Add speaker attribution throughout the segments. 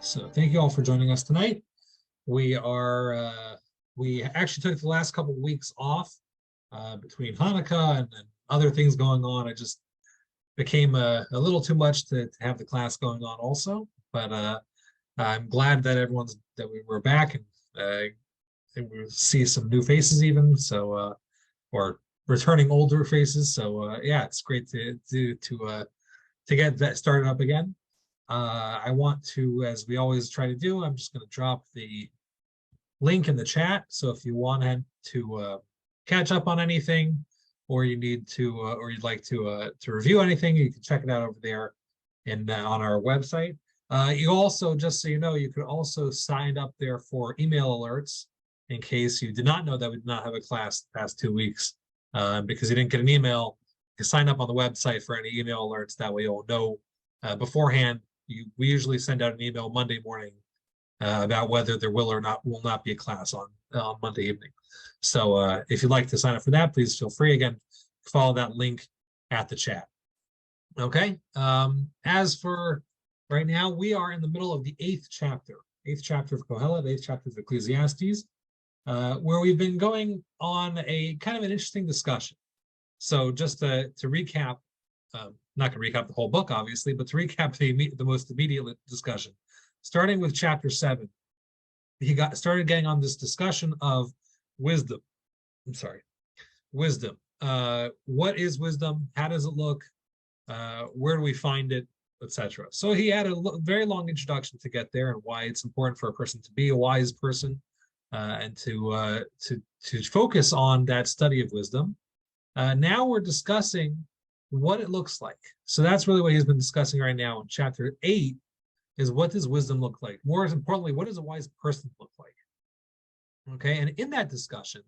Speaker 1: So thank you all for joining us tonight. We actually took the last couple of weeks off between Hanukkah and other things going on. It just became a little too much to have the class going on also. But I'm glad that we were back, and I think we see some new faces even. So or returning older faces. So yeah, it's great to get that started up again. I want to, as we always try to do, I'm just going to drop the link in the chat. So if you want to catch up on anything, or you need to, or you'd like to review anything, you can check it out over there on our website. You also, just so you know, you could also sign up there for email alerts in case you did not know that we did not have a class the past 2 weeks because you didn't get an email. You sign up on the website for any email alerts. That way you'll know beforehand. We usually send out an email Monday morning about whether there will not be a class on Monday evening. So if you'd like to sign up for that, please feel free. Again, follow that link at the chat. Okay. As for right now, we are in the middle of the eighth chapter of Kohelet, eighth chapter of Ecclesiastes, where we've been going on a kind of an interesting discussion. So just to recap, not going to recap the whole book, obviously, but to recap the most immediate discussion, starting with chapter 7, he started getting on this discussion of wisdom. Wisdom. What is wisdom? How does it look? Where do we find it, etc. So he had a very long introduction to get there and why it's important for a person to be a wise person and to focus on that study of wisdom. Now we're discussing what it looks like. So that's really what he's been discussing right now in chapter 8 is what does wisdom look like? More importantly, what does a wise person look like? Okay, and in that discussion,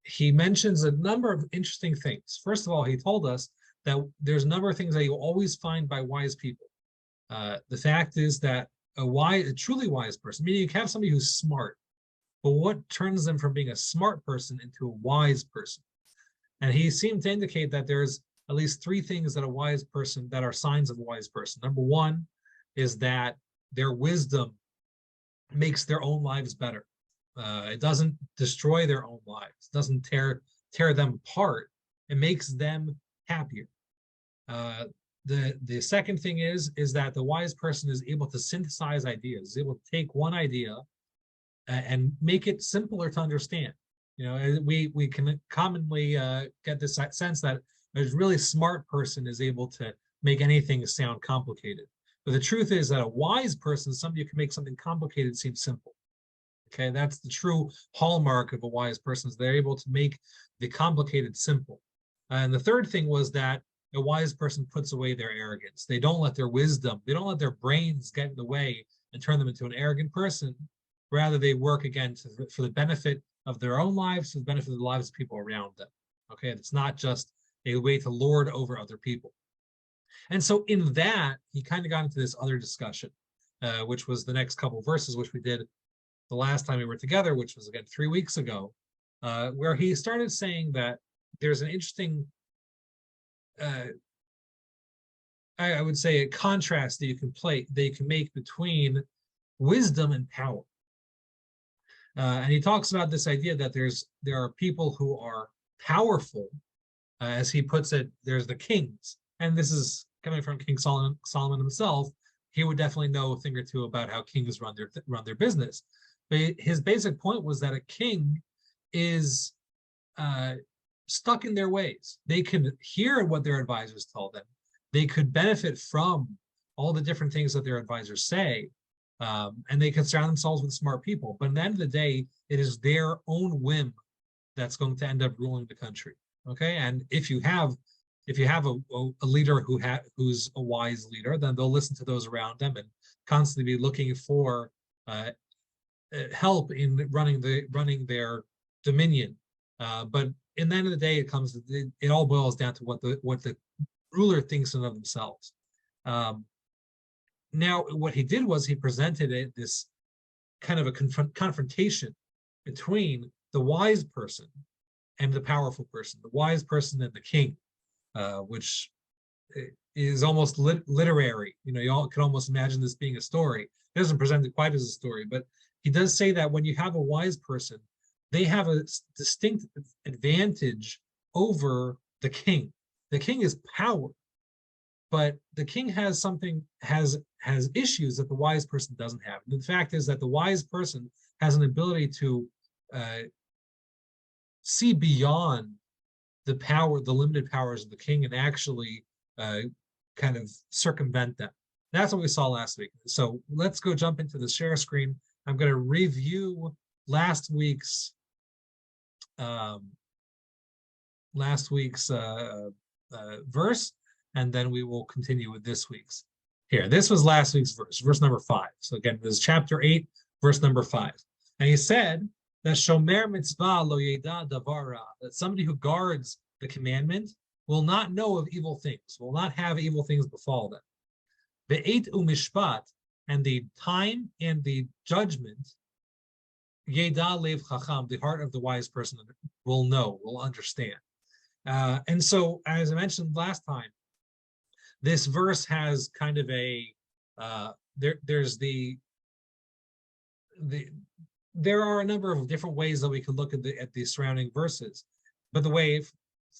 Speaker 1: he mentions a number of interesting things. First of all, he told us that there's a number of things that you'll always find by wise people. The fact is that a truly wise person, meaning you have somebody who's smart, but what turns them from being a smart person into a wise person? And he seemed to indicate that there's at least 3 things that are signs of a wise person. Number 1 is that their wisdom makes their own lives better. It doesn't destroy their own lives, doesn't tear them apart. It makes them happier. The second thing is that the wise person is able to synthesize ideas, is able to take one idea and make it simpler to understand. You know, we can commonly get this sense that a really smart person is able to make anything sound complicated. But the truth is that a wise person is somebody who can make something complicated seem simple. Okay, that's the true hallmark of a wise person, is they're able to make the complicated simple. And the third thing was that a wise person puts away their arrogance. They don't let their brains get in the way and turn them into an arrogant person. Rather, they work again for the benefit of their own lives, for the benefit of the lives of people around them. Okay, it's not just a way to lord over other people. And so in that, he kind of got into this other discussion, which was the next couple of verses, which we did the last time we were together, which was, again, 3 weeks ago, where he started saying that there's an interesting, I would say, a contrast that you can make between wisdom and power. And he talks about this idea that there are people who are powerful, as he puts it. There's the kings, and this is coming from King Solomon himself. He would definitely know a thing or two about how kings run their business. But his basic point was that a king is stuck in their ways. They can hear what their advisors tell them. They could benefit from all the different things that their advisors say. And they can surround themselves with smart people. But at the end of the day, it is their own whim that's going to end up ruling the country. Okay, and if you have a leader who's a wise leader, then they'll listen to those around them and constantly be looking for help in running their dominion. But in the end of the day, it all boils down to what the ruler thinks of themselves. Now, what he did was he presented this kind of a confrontation between the wise person and the powerful person, the wise person and the king, which is almost literary. You all can almost imagine this being a story. He doesn't present it quite as a story, but he does say that when you have a wise person, they have a distinct advantage over the king. The king is power, but the king has issues that the wise person doesn't have. And the fact is that the wise person has an ability to see beyond the limited powers of the king, and actually kind of circumvent them. That's what we saw last week. So let's go jump into the share screen. I'm going to review last week's verse, and then we will continue with this week's. Here, this was last week's verse number 5. So again, this is chapter 8, verse number 5. And he said that shomer mitzvah lo yeda davara, that somebody who guards the commandment will not know of evil things, will not have evil things befall them. Ve'et umishpat, and the time and the judgment, yeda lev chacham, the heart of the wise person will know, will understand. And so, as I mentioned last time, this verse has kind of a there are a number of different ways that we could look at the surrounding verses, but the way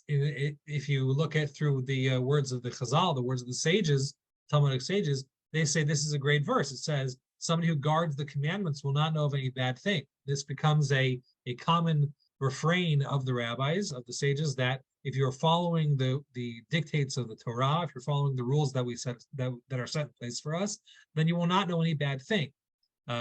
Speaker 1: if you look at through the words of the Chazal, the words of the sages, Talmudic sages, they say this is a great verse. It says, somebody who guards the commandments will not know of any bad thing. This becomes a common refrain of the rabbis, of the sages, that if you're following the dictates of the Torah, if you're following the rules that we set that are set in place for us, then you will not know any bad thing,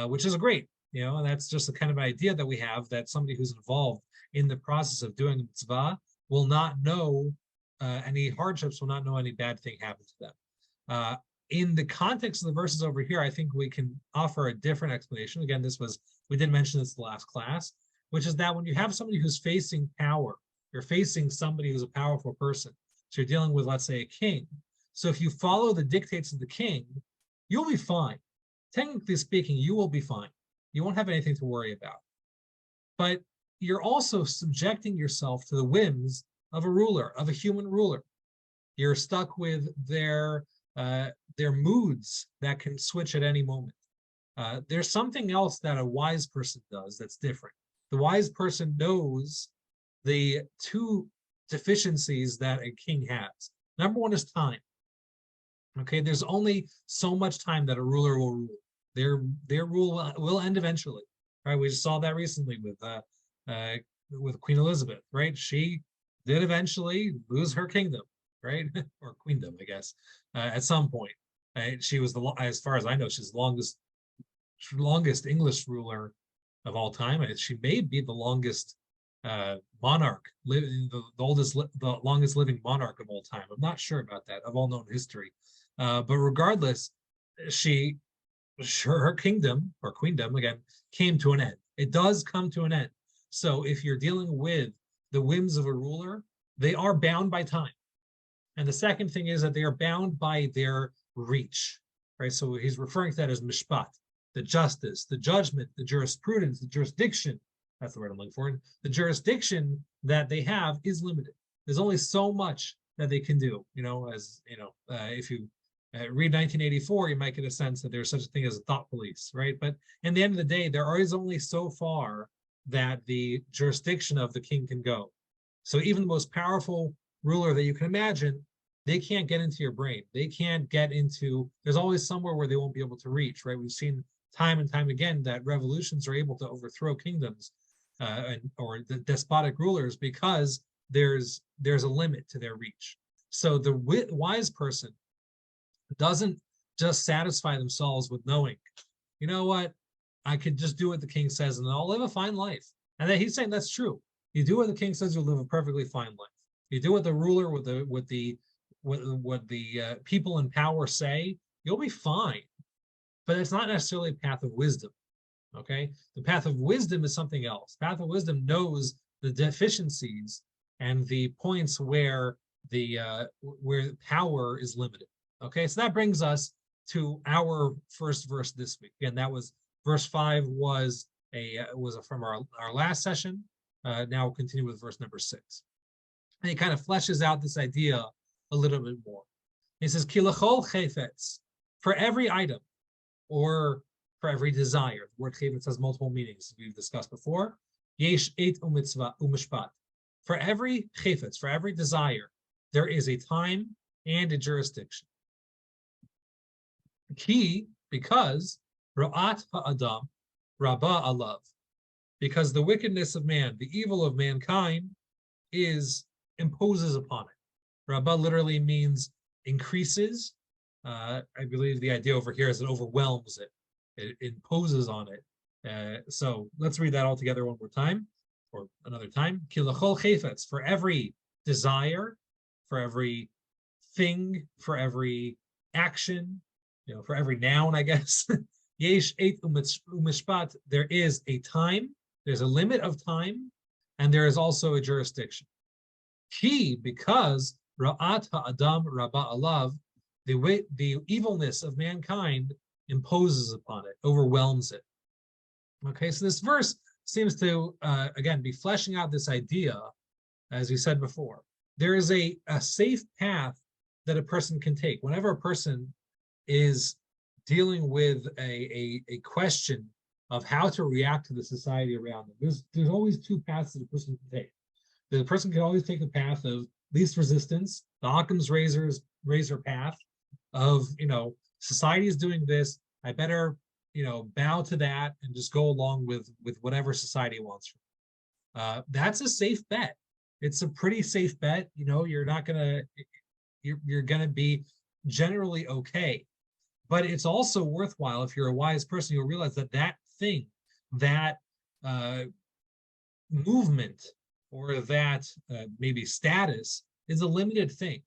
Speaker 1: which is great. And that's just the kind of idea that we have, that somebody who's involved in the process of doing the mitzvah will not know any hardships, will not know any bad thing happen to them. In the context of the verses over here, I think we can offer a different explanation. Again, we did mention this in the last class, which is that when you have somebody who's facing power, you're facing somebody who's a powerful person. So you're dealing with, let's say, a king. So if you follow the dictates of the king, you'll be fine. Technically speaking, you will be fine. You won't have anything to worry about. But you're also subjecting yourself to the whims of a ruler, of a human ruler. You're stuck with their moods that can switch at any moment. There's something else that a wise person does that's different. The wise person knows the two deficiencies that a king has. Number one is time. Okay, there's only so much time that a ruler will rule. Their rule will end eventually, right? We just saw that recently with Queen Elizabeth, right? She did eventually lose her kingdom, right? Or queendom, I guess, at some point. She was as far as I know, she's the longest English ruler of all time. She may be the longest monarch, the longest living monarch of all time. I'm not sure about that, of all known history. But regardless, her kingdom, or queendom again, came to an end. It does come to an end. So if you're dealing with the whims of a ruler, they are bound by time. And the second thing is that they are bound by their reach, right? So he's referring to that as mishpat, the justice, the judgment, the jurisprudence, the jurisdiction. That's the word I'm looking for. The jurisdiction that they have is limited. There's only so much that they can do. If you read 1984, you might get a sense that there's such a thing as a thought police, right? But in the end of the day, there is only so far that the jurisdiction of the king can go. So even the most powerful ruler that you can imagine, they can't get into your brain. They can't get into, there's always somewhere where they won't be able to reach, right? We've seen time and time again that revolutions are able to overthrow kingdoms or the despotic rulers because there's a limit to their reach. So the wise person doesn't just satisfy themselves with knowing, you know what, I could just do what the king says and I'll live a fine life. And then he's saying that's true. You do what the king says, you'll live a perfectly fine life. You do what the ruler, what the people in power say, you'll be fine. But it's not necessarily a path of wisdom. Okay, the path of wisdom is something else. Path of wisdom knows the deficiencies and the points where where power is limited. Okay, so that brings us to our first verse this week. Again, that was verse 5 was from our last session. Now we'll continue with verse number 6. And he kind of fleshes out this idea a little bit more. It says, Kilachol chefetz, for every item, or for every desire. The word chefetz has multiple meanings, as we've discussed before. Yesh et umitzvah umishpat. For every chefetz, for every desire, there is a time and a jurisdiction. Ki, because ra'at ha'adam rabba alav, because the wickedness of man, the evil of mankind, imposes upon it. Rabba literally means increases. I believe the idea over here is it overwhelms it. It imposes on it. So let's read that all together one more time, or another time. Kilachol chefetz, for every desire, for every thing, for every action, for every noun, I guess. Yesh et umishpat, there is a time, there's a limit of time, and there is also a jurisdiction. Ki, because ra'at ha'adam rabba alav, the evilness of mankind imposes upon it, overwhelms it. Okay, so this verse seems to, again, be fleshing out this idea, as we said before. There is a safe path that a person can take. Whenever a person is dealing with a question of how to react to the society around them, there's always two paths that a person can take. The person can always take the path of least resistance, the Occam's razor path of, society is doing this, I better, bow to that and just go along with whatever society wants from me. That's a safe bet. It's a pretty safe bet. You're gonna be generally okay. But it's also worthwhile, if you're a wise person, you'll realize that thing, that movement, or that maybe status, is a limited thing.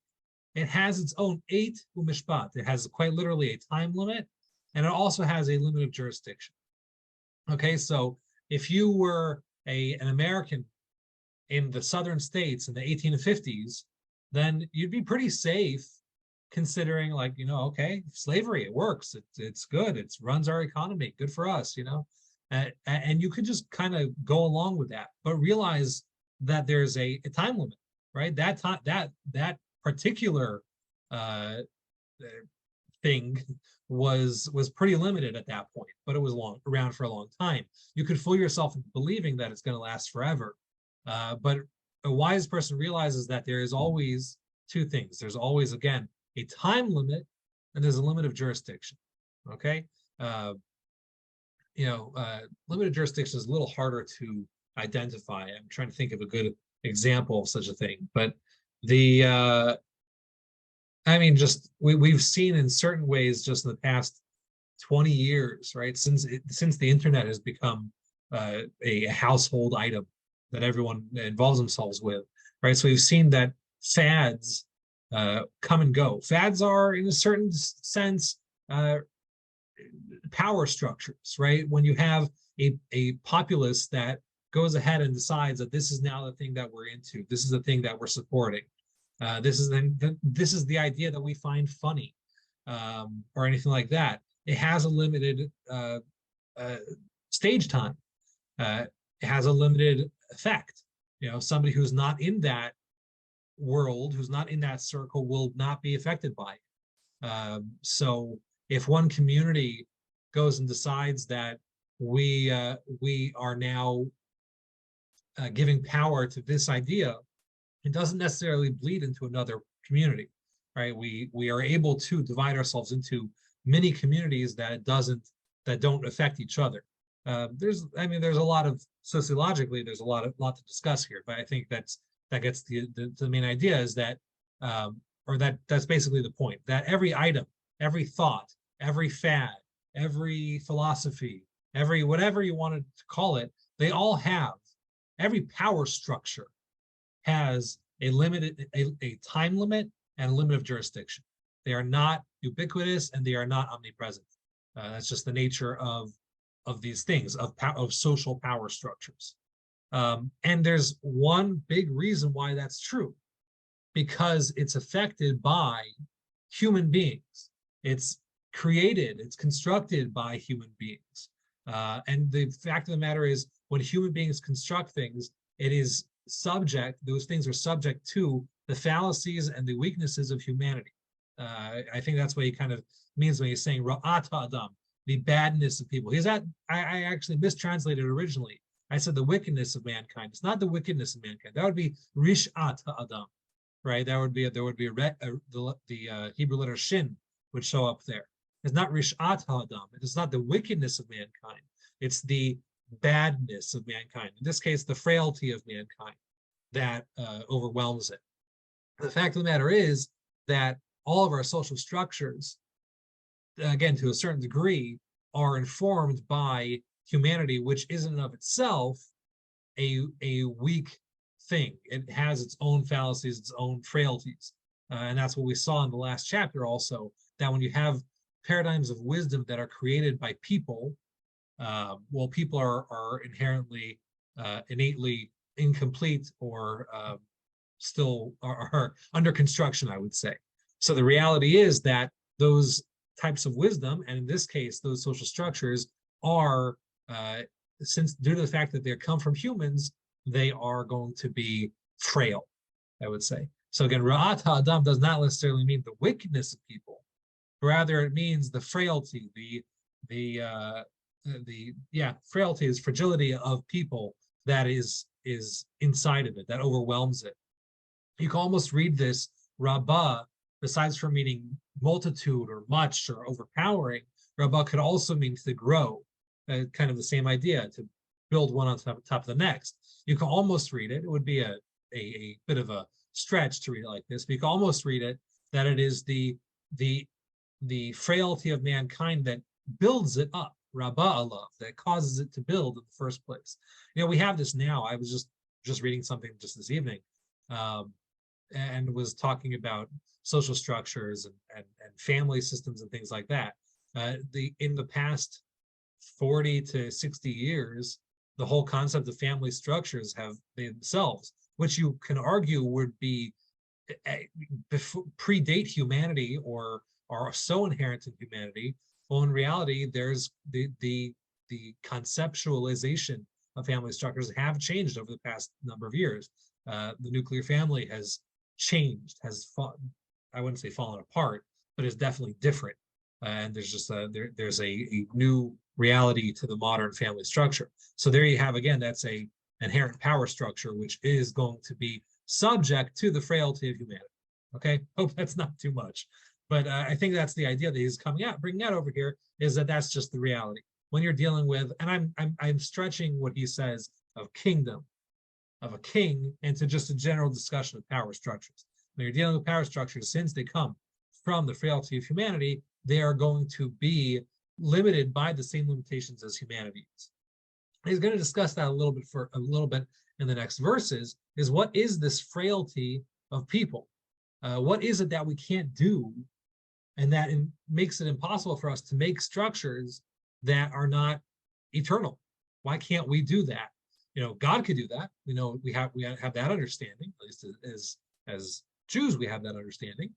Speaker 1: It has its own eight umishpat. It has quite literally a time limit, and it also has a limit of jurisdiction. Okay, so if you were an American in the southern states in the 1850s, then you'd be pretty safe, considering, okay, slavery, it works, it's good, it runs our economy, good for us, and you could just kind of go along with that, but realize that there's a time limit, right? That time, that particular thing was pretty limited at that point, but it was around for a long time. You could fool yourself into believing that it's going to last forever, but a wise person realizes that there is always two things. There's always, again, a time limit, and there's a limit of jurisdiction. Okay, limited jurisdiction is a little harder to identify. I'm trying to think of a good example of such a thing, but we've seen in certain ways just in the past 20 years, right? Since the internet has become a household item that everyone involves themselves with, right? So we've seen that fads come and go. Fads are, in a certain sense, power structures, right? When you have a populace that goes ahead and decides that this is now the thing that we're into, this is the thing that we're supporting, this is the idea that we find funny, or anything like that. It has a limited stage time. It has a limited effect. Somebody who's not in that world, who's not in that circle, will not be affected by it. So if one community goes and decides that we are now giving power to this idea, it doesn't necessarily bleed into another community, right? We are able to divide ourselves into many communities that don't affect each other. There's a lot of, sociologically, there's a lot to discuss here, but I think that gets the main idea is that, that's basically the point, that every item, every thought, every fad, every philosophy, every whatever you wanted to call it, every power structure has a time limit and a limit of jurisdiction. They are not ubiquitous and they are not omnipresent. That's just the nature of these things, of social power structures. And there's one big reason why that's true, because it's affected by human beings. It's constructed by human beings. And the fact of the matter is, when human beings construct things, those things are subject to the fallacies and the weaknesses of humanity. I think that's what he kind of means when he's saying ra'at adam, the badness of people. I actually mistranslated originally. I said the wickedness of mankind. It's not the wickedness of mankind. That would be rishat adam, right? There would be the Hebrew letter shin would show up there. It's not rishat adam. It's not the wickedness of mankind. It's the badness of mankind. In this case, the frailty of mankind that overwhelms it. The fact of the matter is that all of our social structures, again, to a certain degree, are informed by humanity, which is in and of itself a weak thing. It has its own fallacies, its own frailties. And that's what we saw in the last chapter also, that when you have paradigms of wisdom that are created by people, well, people are inherently, innately incomplete or still are under construction, I would say. So the reality is that those types of wisdom, and in this case, those social structures are, since due to the fact that they come from humans, they are going to be frail, I would say. So again, Ra'at Ha'adam does not necessarily mean the wickedness of people. Rather, it means the frailty, frailty is fragility of people that is inside of it, that overwhelms it. You can almost read this Rabbah, besides from meaning multitude or much or overpowering, Rabbah could also mean to grow, kind of the same idea, to build one on top of the next. You can almost read it. It would be a bit of a stretch to read it like this, but you can almost read it that it is the frailty of mankind that builds it up, Rabbah love, that causes it to build in the first place. You know, we have this now. I was just reading something just this evening, and was talking about social structures and family systems and things like that. In the past 40 to 60 years, the whole concept of family structures have themselves, which you can argue would be predate humanity or are so inherent in humanity. Well, in reality, there's the conceptualization of family structures have changed over the past number of years. The nuclear family has changed, I wouldn't say fallen apart, but is definitely different. And there's just there's a new reality to the modern family structure. So there you have, again, that's a inherent power structure, which is going to be subject to the frailty of humanity. Okay, hope that's not too much. But I think that's the idea that he's bringing out over here, is that that's just the reality. When you're dealing with, and I'm stretching what he says of kingdom, of a king, into just a general discussion of power structures. When you're dealing with power structures, since they come from the frailty of humanity, they are going to be limited by the same limitations as humanity is. He's going to discuss that a little bit in the next verses, is what is this frailty of people? What is it that we can't do, and that makes it impossible for us to make structures that are not eternal? Why can't we do that? You know, God could do that. We know we have that understanding, at least as Jews, we have that understanding.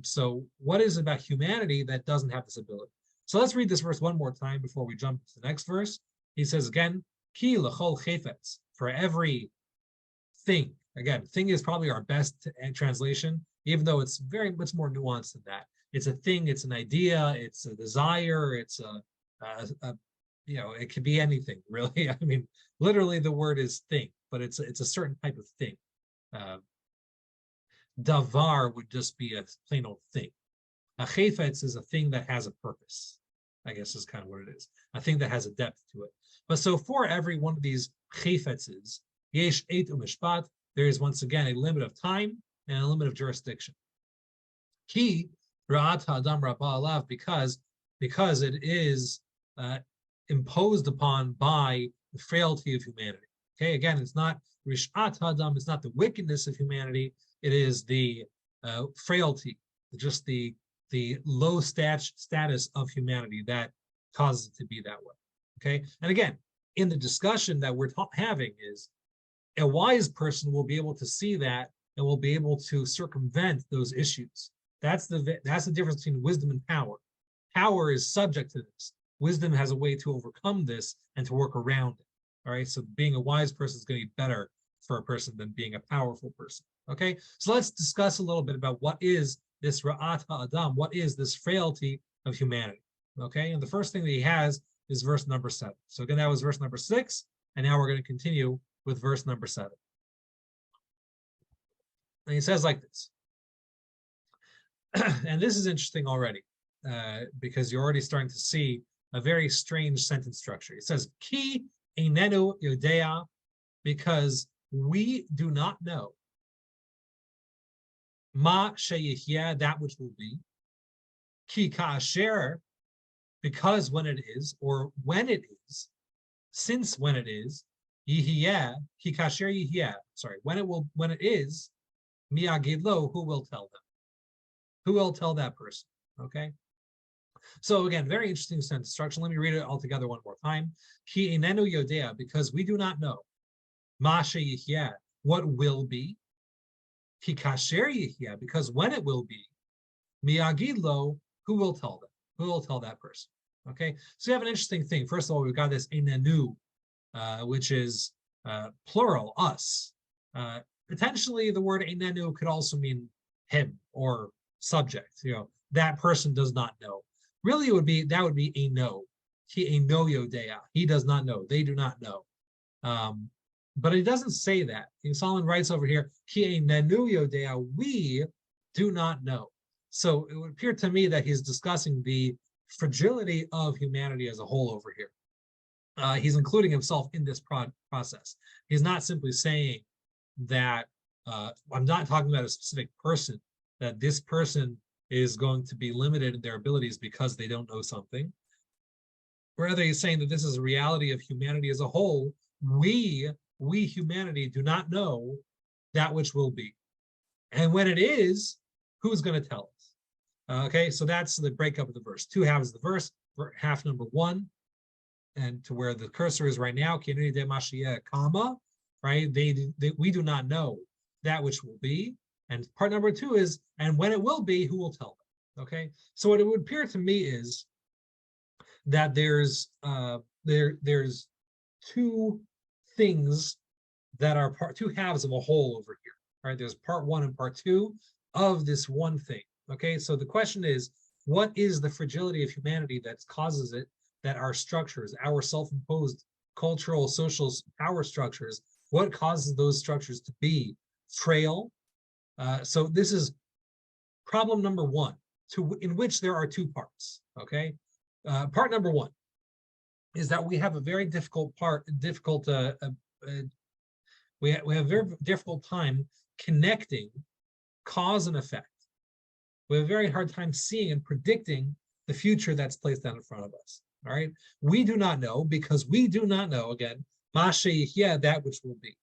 Speaker 1: So what is it about humanity that doesn't have this ability? So let's read this verse one more time before we jump to the next verse. He says again, ki l'chol chefetz, for every thing. Again, thing is probably our best translation, even though it's very much more nuanced than that. It's a thing, it's an idea, it's a desire, it's a you know, it could be anything, really. I mean, literally the word is thing, but it's a certain type of thing. Davar would just be a plain old thing. A chefetz is a thing that has a purpose, I guess is kind of what it is. A thing that has a depth to it. But so for every one of these chefetzes, yesh eit umishpat, there is once again a limit of time and a limit of jurisdiction. Ki ra'at ha'adam rabbah alav, because it is imposed upon by the frailty of humanity. Okay, again, it's not rishat ha'adam, it's not the wickedness of humanity, it is the frailty, just the low status of humanity that causes it to be that way. Okay, and again, in the discussion that we're having, is a wise person will be able to see that and will be able to circumvent those issues. That's the difference between wisdom and power. Power is subject to this. Wisdom has a way to overcome this and to work around it. All right, so being a wise person is going to be better for a person than being a powerful person. Okay, so let's discuss a little bit about what is this Ra'at Ha'adam, what is this frailty of humanity? Okay, and the first thing that he has is verse number 7. So again, that was verse number 6, and now we're going to continue with verse number 7. And he says like this, and this is interesting already, because you're already starting to see a very strange sentence structure. It says, Ki einenu yodea, because we do not know. Ma sheyihyeh, that which will be. Ki ka'asher, because when it is, or when it is, since when it is, yihyeh, ki ka'asher yihyeh, sorry, when it is, mi agid lo, who will tell them? Who will tell that person? Okay. So again, very interesting sentence structure. Let me read it all together one more time. Ki einenu yodea, because we do not know. Ma sheyihyeh, what will be. Ki kasher yihyeh, because when it will be. Mi agid lo, who will tell them? Who will tell that person? Okay. So you have an interesting thing. First of all, we've got this einenu, which is plural, us. Potentially, the word einenu could also mean him or subject. That person does not know. Really, that would be a no. He eino yodea. He does not know. They do not know. But it doesn't say that. Solomon writes over here, Ki einenu yodea, we do not know. So it would appear to me that he's discussing the fragility of humanity as a whole over here. He's including himself in this process. He's not simply saying that, I'm not talking about a specific person, that this person is going to be limited in their abilities because they don't know something. Rather, he's saying that this is a reality of humanity as a whole. We humanity do not know that which will be. And when it is, who's going to tell us? Okay, so that's the breakup of the verse. 2 halves of the verse, half number 1, and to where the cursor is right now, comma, right? We do not know that which will be. And part number 2 is, and when it will be, who will tell them? Okay, so what it would appear to me is that there's 2 things that are 2 halves of a whole over here. Right? There's part 1 and part 2 of this one thing. Okay, so the question is, what is the fragility of humanity that causes it, that our structures, our self-imposed cultural, social power structures, what causes those structures to be frail? So this is problem number 1, in which there are 2 parts. Okay, part number 1 is that we have a very we have a very difficult time connecting cause and effect. We have a very hard time seeing and predicting the future that's placed out in front of us. All right, we do not know, because we do not know, again, ma sheyihyeh, that which will be.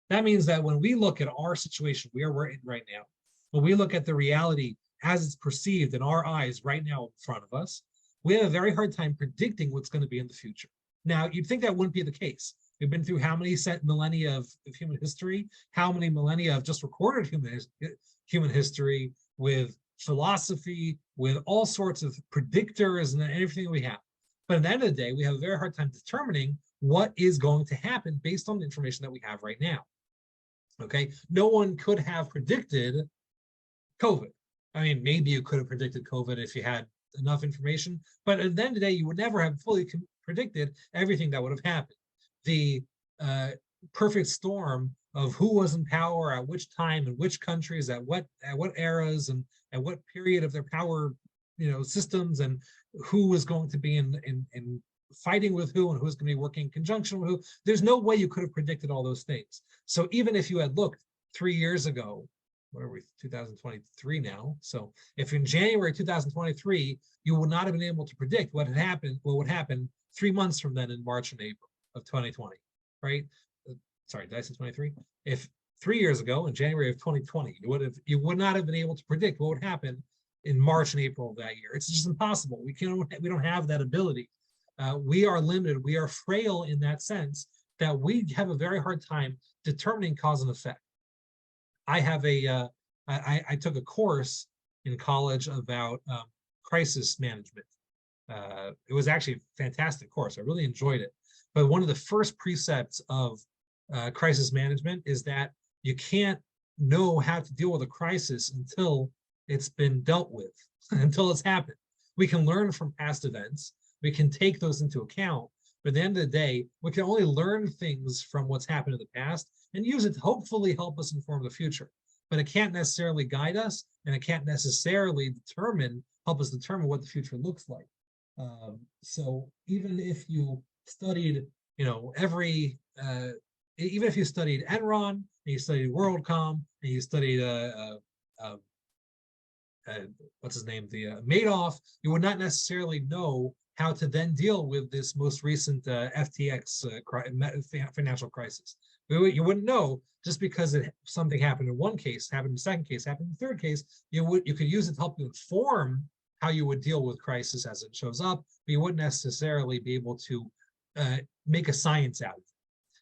Speaker 1: That means that when we look at our situation, where we're in right now, when we look at the reality as it's perceived in our eyes right now in front of us, we have a very hard time predicting what's going to be in the future. Now, you'd think that wouldn't be the case. We've been through how many millennia of human history, how many millennia of just recorded human history, with philosophy, with all sorts of predictors and everything we have. But at the end of the day, we have a very hard time determining what is going to happen based on the information that we have right now. Okay, no one could have predicted COVID. I mean, maybe you could have predicted COVID if you had enough information, but at the end of the day, you would never have fully predicted everything that would have happened. The perfect storm of who was in power at which time and which countries at what eras and at what period of their power, systems, and who was going to be in fighting with who and who's going to be working in conjunction with who. There's no way you could have predicted all those things. So even if you had looked 3 years ago, what are we, 2023 now? So if in January 2023, you would not have been able to predict what would happen 3 months from then in March and April of 2020, right? Sorry, did I say 23? If 3 years ago in January of 2020, you would not have been able to predict what would happen in March and April of that year. It's just impossible. We don't have that ability. We are limited. We are frail in that sense that we have a very hard time determining cause and effect. I took a course in college about crisis management. It was actually a fantastic course. I really enjoyed it. But one of the first precepts of crisis management is that you can't know how to deal with a crisis until it's been dealt with until it's happened. We can learn from past events. We can take those into account. But at the end of the day, we can only learn things from what's happened in the past and use it to hopefully help us inform the future. But it can't necessarily guide us, and it can't necessarily help us determine what the future looks like. So even if you studied, even if you studied Enron, and you studied WorldCom, and you studied what's his name, the Madoff, you would not necessarily know how to then deal with this most recent FTX financial crisis. You wouldn't know just because something happened in one case, happened in the second case, happened in the third case. You could use it to help you inform how you would deal with crisis as it shows up, but you wouldn't necessarily be able to make a science out of it.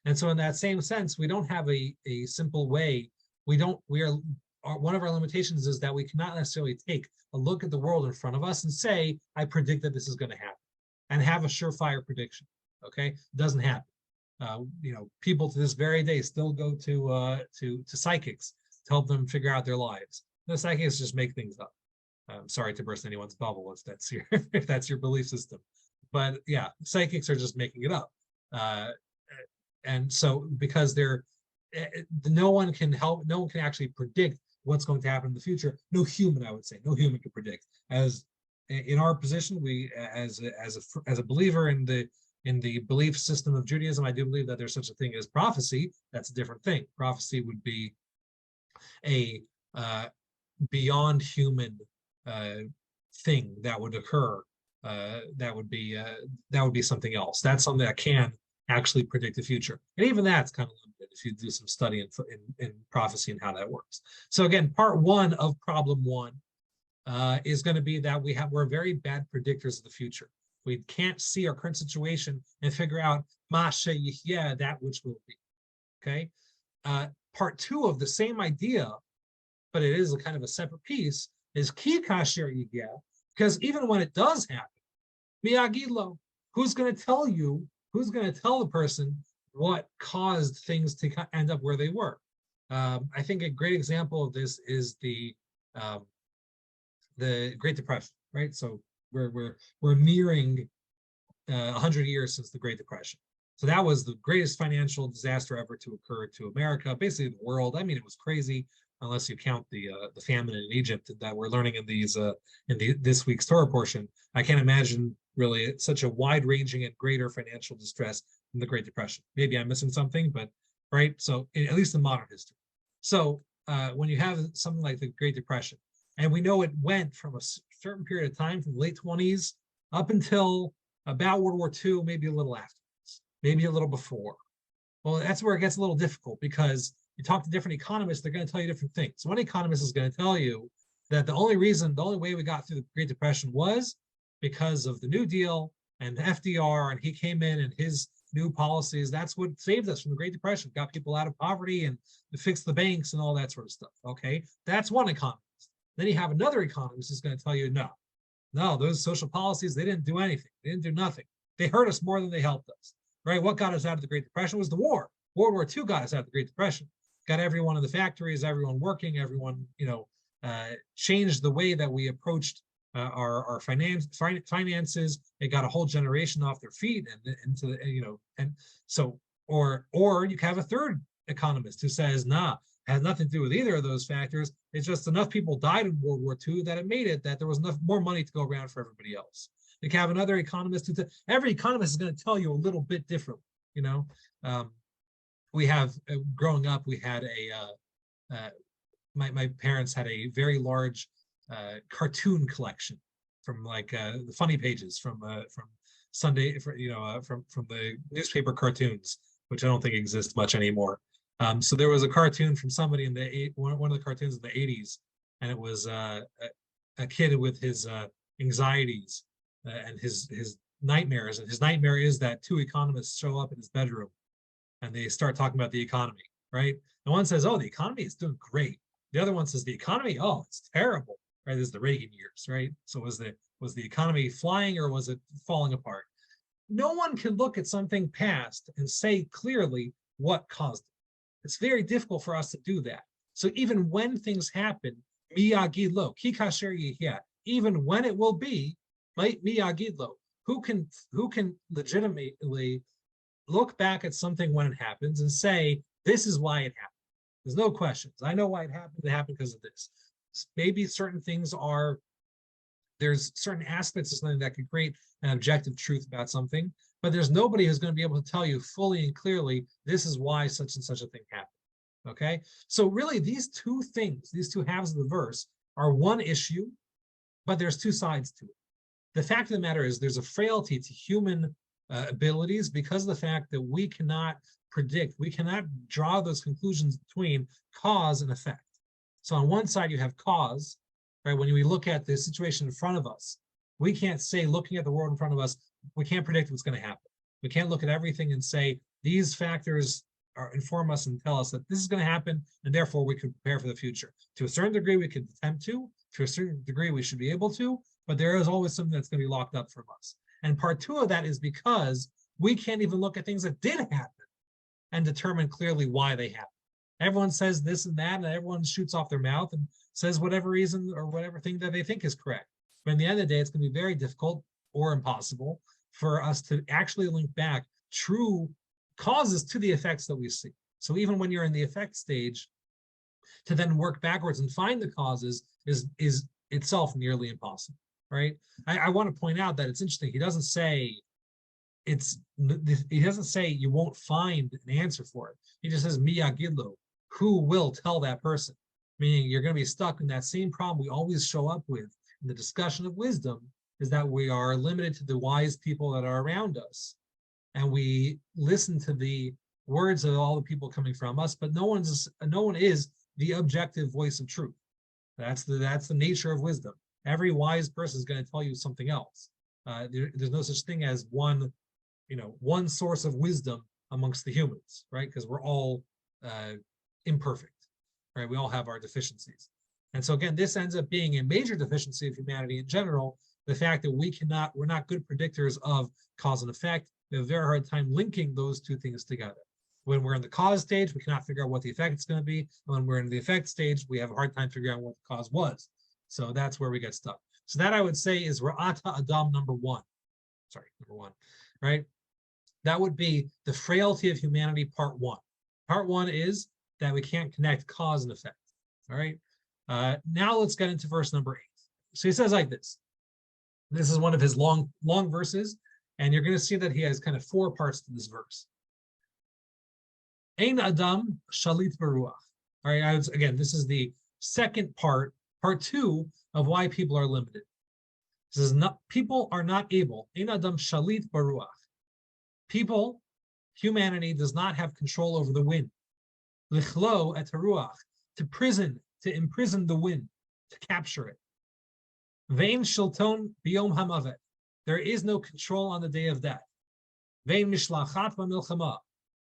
Speaker 1: And so in that same sense, we don't have a simple way. One of our limitations is that we cannot necessarily take a look at the world in front of us and say, I predict that this is going to happen, and have a surefire prediction. Okay, it doesn't happen. People to this very day still go to psychics to help them figure out their lives. The psychics just make things up. I'm sorry to burst anyone's bubble if that's your belief system, but yeah, psychics are just making it up. And so because no one can actually predict what's going to happen in the future. No human, I would say, no human can predict. As in our position, we as a believer in the belief system of Judaism, I do believe that there's such a thing as prophecy. That's a different thing. Prophecy would be a beyond human thing that would occur. That would be something else. That's something that can actually predict the future, and even that's kind of limited if you do some study in prophecy and how that works. So again, part one of problem one is going to be that we're very bad predictors of the future. We can't see our current situation and figure out that which will be. Okay. Part two of the same idea, but it is a kind of a separate piece, is ki kasher yigeh, because even when it does happen, miyagilo, who's going to tell you? Who's going to tell the person what caused things to end up where they were? I think a great example of this is the Great Depression, right? So we're nearing 100 years since the Great Depression. So that was the greatest financial disaster ever to occur to America, basically the world. I mean, it was crazy, unless you count the famine in Egypt that we're learning in this week's Torah portion. I can't imagine really such a wide-ranging and greater financial distress than the Great Depression. Maybe I'm missing something, but right. So at least in modern history. So when you have something like the Great Depression, and we know it went from a certain period of time, from the late 20s up until about World War II, maybe a little afterwards, maybe a little before. Well, that's where it gets a little difficult, because you talk to different economists, they're going to tell you different things. One economist is going to tell you that the only way we got through the Great Depression was because of the New Deal and the FDR, and he came in and his new policies. That's what saved us from the Great Depression, got people out of poverty and fixed the banks and all that sort of stuff. Okay, that's one economist. Then you have another economist who's going to tell you, no, those social policies, they didn't do anything. They didn't do nothing. They hurt us more than they helped us, right? What got us out of the Great Depression was the war. World War II got us out of the Great Depression. Got everyone in the factories, everyone working, everyone, changed the way that we approached our finances. It got a whole generation off their feet and into and so or you have a third economist who says, it has nothing to do with either of those factors. It's just enough people died in World War II that it made it that there was enough more money to go around for everybody else. You can have another economist every economist is going to tell you a little bit differently. We have growing up, we had my parents had a very large cartoon collection from the funny pages from Sunday, from the newspaper cartoons, which I don't think exist much anymore. So there was a cartoon from somebody in one of the cartoons in the 80s, and it was a kid with his anxieties and his nightmares. And his nightmare is that two economists show up in his bedroom and they start talking about the economy, right? And one says, oh, the economy is doing great. The other one says, the economy, oh, it's terrible, right? This is the Reagan years, right? So was the economy flying or was it falling apart? No one can look at something past and say clearly what caused it. It's very difficult for us to do that. So even when things happen, miyagid lo, ki kasher yihya, even when it will be, miyagid lo. Who can legitimately look back at something when it happens and say, this is why it happened. There's no questions. I know why it happened. It happened because of this. Maybe certain things are, there's certain aspects of something that could create an objective truth about something, but there's nobody who's going to be able to tell you fully and clearly, this is why such and such a thing happened. Okay? So really these two things, these two halves of the verse are one issue, but there's two sides to it. The fact of the matter is there's a frailty to human abilities because of the fact that we cannot predict, we cannot draw those conclusions between cause and effect. So on one side you have cause, right? When we look at the situation in front of us, we can't say, looking at the world in front of us, we can't predict what's going to happen. We can't look at everything and say, these factors inform us and tell us that this is going to happen, and therefore we can prepare for the future. To a certain degree, we can attempt to a certain degree, we should be able to, but there is always something that's going to be locked up from us. And part two of that is because we can't even look at things that did happen and determine clearly why they happened. Everyone says this and that, and everyone shoots off their mouth and says whatever reason or whatever thing that they think is correct. But in the end of the day, it's going to be very difficult or impossible for us to actually link back true causes to the effects that we see. So even when you're in the effect stage, to then work backwards and find the causes is itself nearly impossible, right? I want to point out that it's interesting. He doesn't say you won't find an answer for it. He just says miyagidlo, who will tell that person? Meaning you're going to be stuck in that same problem we always show up with in the discussion of wisdom, is that we are limited to the wise people that are around us. And we listen to the words of all the people coming from us, but no one is the objective voice of truth. That's the nature of wisdom. Every wise person is going to tell you something else. There's no such thing as one source of wisdom amongst the humans, right? Because we're all imperfect, right? We all have our deficiencies. And so again, this ends up being a major deficiency of humanity in general, the fact that we're not good predictors of cause and effect. We have a very hard time linking those two things together. When we're in the cause stage, we cannot figure out what the effect is going to be. And when we're in the effect stage, we have a hard time figuring out what the cause was. So that's where we get stuck. So that I would say is Ra'ata Adam number one, right? That would be the frailty of humanity, part one. Part one is that we can't connect cause and effect, all right? Now let's get into verse number 8. So he says like this. This is one of his long verses, and you're going to see that he has kind of 4 parts to this verse. Ein Adam shalit beruach. All right, again, this is the second part 2 of why people are limited. This is not, people are not able. Ein Adam shalit beruach. People, humanity does not have control over the wind. Lichlo et haruach, to imprison the wind, to capture it. Vein shilton biyom hamavet. There is no control on the day of death. Vein mishlachat b'milchama.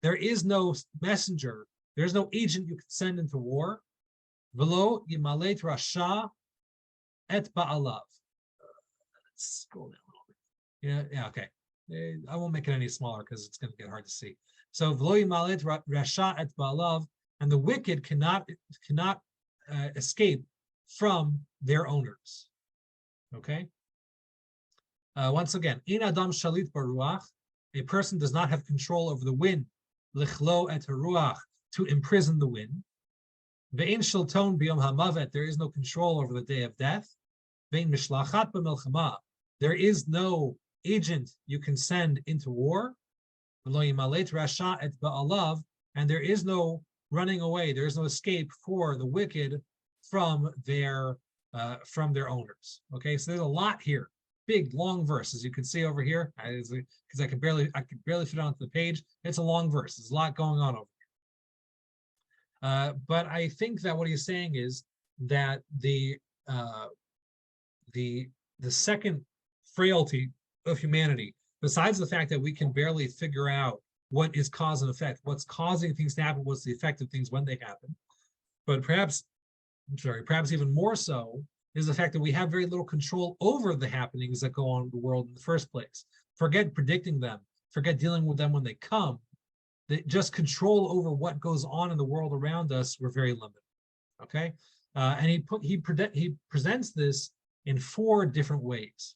Speaker 1: There is no messenger. There is no agent you can send into war. V'lo yimalet rasha et ba'alav. Let's scroll down a little bit. Yeah, okay. I won't make it any smaller because it's going to get hard to see. So v'lo yimalet rasha et ba'alav, and the wicked cannot escape from their owners. Okay. Once again, in Adam shalit baruach, a person does not have control over the wind. Lichlo et haruach, to imprison the wind. Ve'in shilton biyom hamavet, there is no control over the day of death. Ve'in mishlachat b'milchama, there is no agent you can send into war. V'lo yimalet rasha et ba'alav, and there is no running away, there is no escape for the wicked from their owners. Okay, so there's a lot here. Big long verse, as you can see over here, because I could barely fit onto the page. It's a long verse. There's a lot going on over here. But I think that what he's saying is that the second frailty of humanity, besides the fact that we can barely figure out what is cause and effect, what's causing things to happen, what's the effect of things when they happen, but perhaps even more so, is the fact that we have very little control over the happenings that go on in the world in the first place. Forget predicting them, forget dealing with them when they come. Just control over what goes on in the world around us, we're very limited, okay? And he presents this in 4 different ways.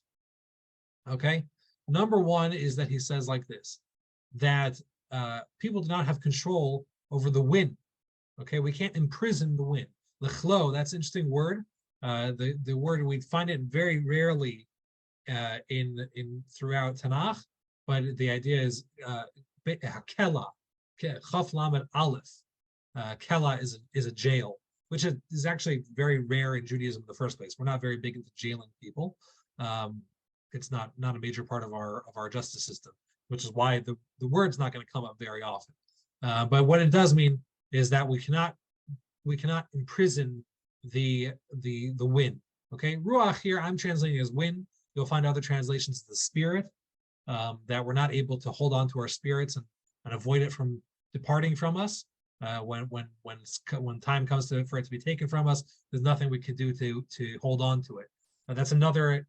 Speaker 1: Okay, number one is that he says like this, that people do not have control over the wind. Okay, we can't imprison the wind. Lechlo, that's an interesting word. The word, we find it very rarely in throughout Tanakh, but the idea is kela, chaf lamed aleph. Kela is a jail, which is actually very rare in Judaism in the first place. We're not very big into jailing people. It's not a major part of our justice system, which is why the word's not going to come up very often. But what it does mean is that we cannot imprison the wind. Okay, ruach here I'm translating as wind. You'll find other translations as the spirit, that we're not able to hold on to our spirits and avoid it from departing from us. When time comes for it to be taken from us, there's nothing we can do to hold on to it. That's another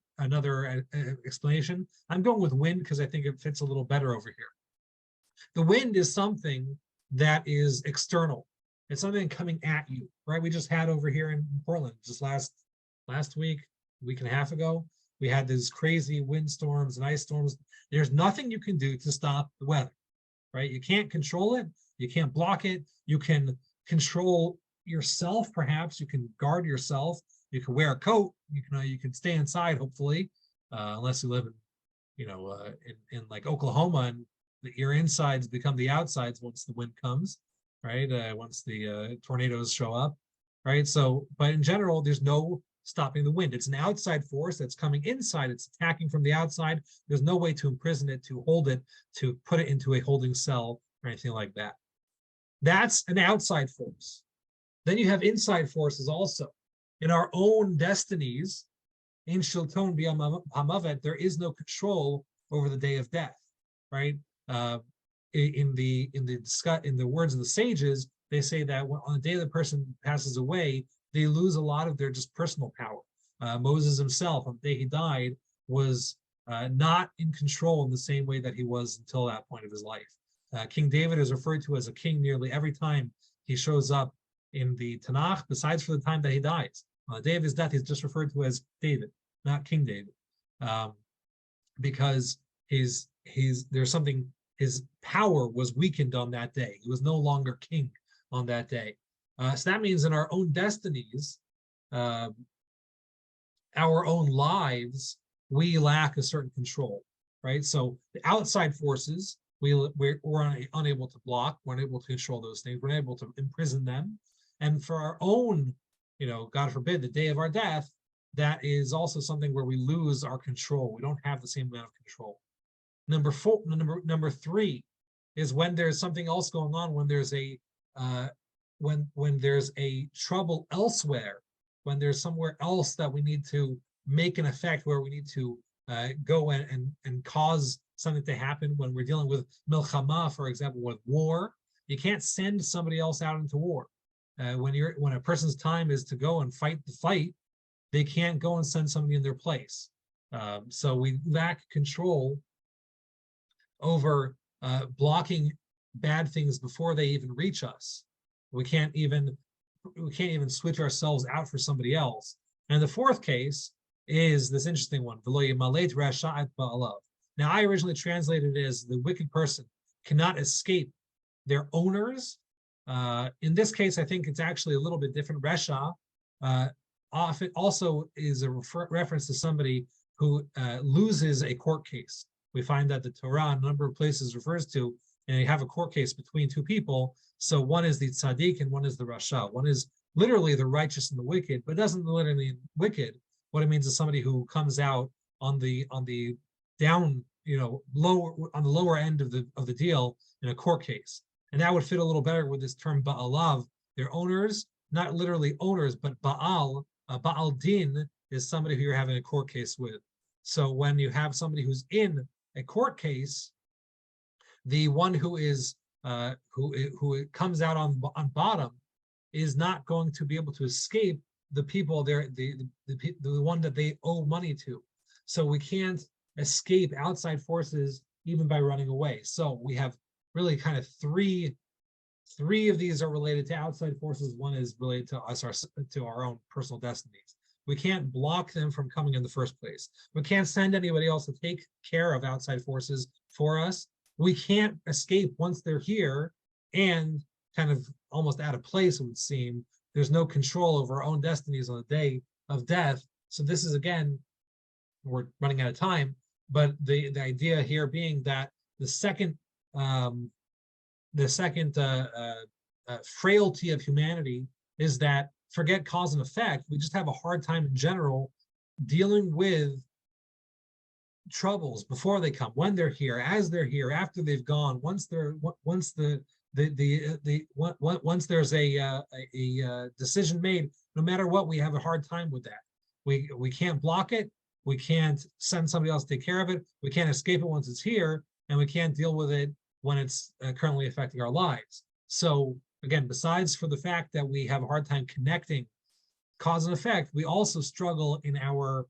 Speaker 1: explanation. I'm going with wind because I think it fits a little better over here. The wind is something that is external. It's something coming at you, right? We just had over here in Portland just last week, week and a half ago, we had these crazy windstorms and ice storms. There's nothing you can do to stop the weather, right? You can't control it. You can't block it. You can control yourself, perhaps. You can guard yourself. You can wear a coat. You can stay inside, hopefully, unless you live in like Oklahoma, and your insides become the outsides once the wind comes, right? Once the tornadoes show up, right? So, but in general, there's no stopping the wind. It's an outside force that's coming inside. It's attacking from the outside. There's no way to imprison it, to hold it, to put it into a holding cell or anything like that. That's an outside force. Then you have inside forces also. In our own destinies, in Shilton B'Yam HaMavet, there is no control over the day of death, right? In the words of the sages, they say that on the day the person passes away, they lose a lot of their just personal power. Moses himself, on the day he died, was not in control in the same way that he was until that point of his life. King David is referred to as a king nearly every time he shows up in the Tanakh, besides for the time that he dies. On the day of his death, he's just referred to as David, not King David, because his power was weakened on that day. He was no longer king on that day. So that means in our own destinies, our own lives, we lack a certain control, right? So the outside forces, we're unable to block, we're unable to control those things, we're unable to imprison them. And for our own, God forbid, the day of our death, that is also something where we lose our control. We don't have the same amount of control. Number 3 is when there's something else going on, when there's a when there's a trouble elsewhere, when there's somewhere else that we need to make an effect, where we need to go and cause something to happen. When we're dealing with milchama, for example, with war, you can't send somebody else out into war. When a person's time is to go and fight the fight, they can't go and send somebody in their place. So we lack control over blocking bad things before they even reach us. We can't even switch ourselves out for somebody else. And the 4th case is this interesting one. Now, I originally translated it as the wicked person cannot escape their owners. In this case, I think it's actually a little bit different. Resha often also is a reference to somebody who loses a court case. We find that the Torah, in a number of places, refers to, and you have a court case between 2 people. So one is the tzaddik and one is the rasha. One is literally the righteous and the wicked, but it doesn't literally mean wicked. What it means is somebody who comes out on the down, lower, on the lower end of the deal in a court case. And that would fit a little better with this term ba'alav. They're owners, not literally owners, but ba'al din is somebody who you're having a court case with. So when you have somebody who's in a court case, the one who is who comes out on bottom is not going to be able to escape the people there, the one that they owe money to. So we can't escape outside forces even by running away. So we have really kind of 3 3 of these are related to outside forces. 1 is related to us, to our own personal destinies. We can't block them from coming in the first place. We can't send anybody else to take care of outside forces for us. We can't escape once they're here and kind of almost out of place, it would seem. There's no control over our own destinies on the day of death. So this is, again, we're running out of time, but the idea here being that the second frailty of humanity is that, forget cause and effect, we just have a hard time in general dealing with troubles before they come, when they're here, as they're here, after they've gone, once there's a decision made. No matter what, we have a hard time with that. We can't block it. We can't send somebody else to take care of it. We can't escape it once it's here, and we can't deal with it when it's currently affecting our lives. So again, besides for the fact that we have a hard time connecting cause and effect, we also struggle in our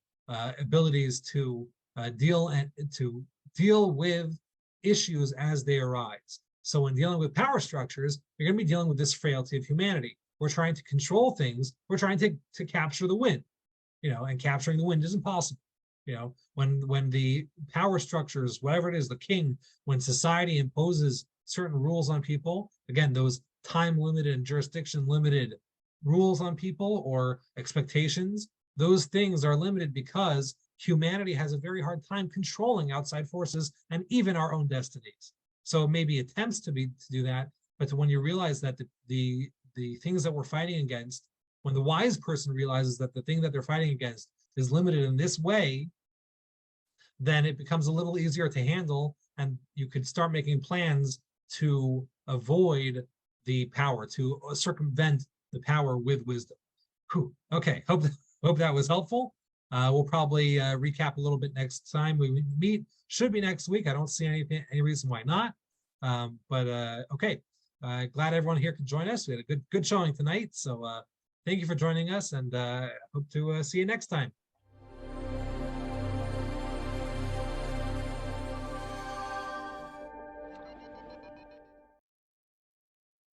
Speaker 1: abilities to deal with issues as they arise. So when dealing with power structures, you're going to be dealing with this frailty of humanity. We're trying to control things. We're trying to capture the wind, and capturing the wind isn't possible. When the power structures, whatever it is, the king, when society imposes certain rules on people, again, those time limited and jurisdiction limited rules on people or expectations, those things are limited because humanity has a very hard time controlling outside forces and even our own destinies. So maybe attempts to do that, but when you realize that the things that we're fighting against, when the wise person realizes that the thing that they're fighting against is limited in this way, then it becomes a little easier to handle, and you could start making plans to avoid the power, to circumvent the power with wisdom. Whew. Okay, hope that was helpful. We'll probably recap a little bit next time we meet. Should be next week. I don't see any reason why not. Okay, glad everyone here could join us. We had a good showing tonight. So thank you for joining us, and hope to see you next time.